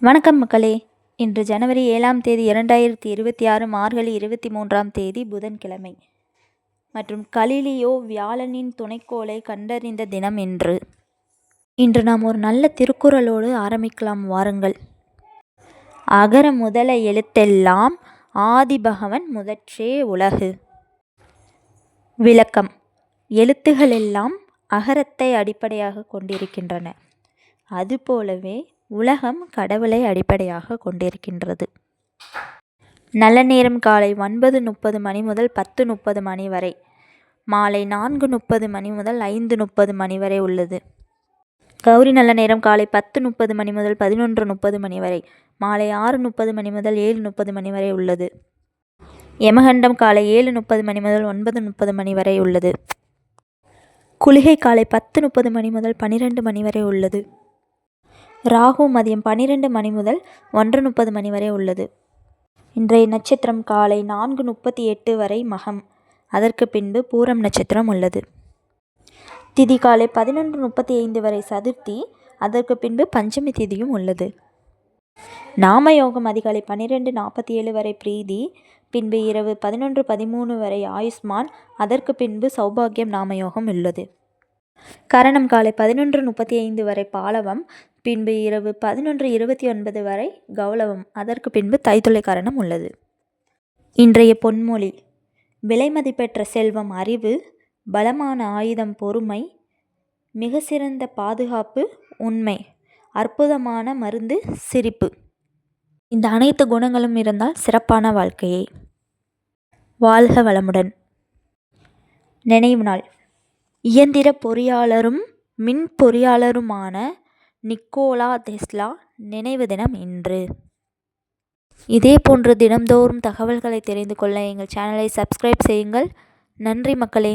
வணக்கம் மக்களே. இன்று ஜனவரி 7ஆம் தேதி 2026 மார்கழி 23ஆம் தேதி புதன்கிழமை மற்றும் கலீலியோ வியாழனின் துணைக்கோளை கண்டறிந்த தினம் இன்று நாம் ஒரு நல்ல திருக்குறளோடு ஆரம்பிக்கலாம் வாருங்கள். அகர முதல எழுத்தெல்லாம் ஆதிபகவன் முதற்றே உலகு. விளக்கம்: எழுத்துகளெல்லாம் அகரத்தை அடிப்படையாக கொண்டிருக்கின்றன. அதுபோலவே உலகம் கடவுளை அடிப்படையாக கொண்டிருக்கின்றது. நல்ல நேரம் காலை 9:30 மணி முதல் 10:30 மணி வரை, மாலை 4:30 மணி முதல் 5:30 மணி வரை உள்ளது. கௌரி நல்ல நேரம் காலை 10:30 மணி முதல் 11:30 மணி வரை, மாலை 6:30 மணி முதல் 7:30 மணி வரை உள்ளது. யமகண்டம் காலை 7:30 மணி முதல் 9:30 மணி வரை உள்ளது. குளிகை காலை 10:30 மணி முதல் 12 மணி வரை உள்ளது. ராகு மதியம் 12 மணி முதல் 1:30 மணி வரை உள்ளது. இன்றைய நட்சத்திரம் காலை 4:38 வரை மகம், அதற்கு பின்பு பூரம் நட்சத்திரம் உள்ளது. திதி காலை 11:35 வரை சதுர்த்தி, அதற்கு பின்பு பஞ்சமி திதியும் உள்ளது. நாமயோகம் அதிகாலை 12:47 வரை பிரீதி, பின்பு இரவு 11:13 வரை ஆயுஷ்மான், அதற்கு பின்பு சௌபாகியம் நாமயோகம் உள்ளது. கரணம் காலை 11:35 வரை பாலவம், பின்பு இரவு 11:29 வரை கௌளவம், அதற்கு பின்பு தைத்துளை கரணம் உள்ளது. இன்றைய பொன்மொழி: விலை மதிப்பெற்ற செல்வம் அறிவு, பலமான ஆயுதம் பொறுமை, மிக சிறந்த பாதுகாப்பு உண்மை, அற்புதமான மருந்து சிரிப்பு. இந்த அனைத்து குணங்களும் இருந்தால் சிறப்பான வாழ்க்கையை. வாழ்க வளமுடன். நினைவு நாள்: இயந்திர பொறியாளரும் மின் பொறியாளருமான நிக்கோலா டெஸ்லா நினைவு தினம் இன்று. இதே போன்று தினம்தோறும் தகவல்களை தெரிந்து கொள்ள எங்கள் சேனலை சப்ஸ்கிரைப் செய்யுங்கள். நன்றி மக்களே.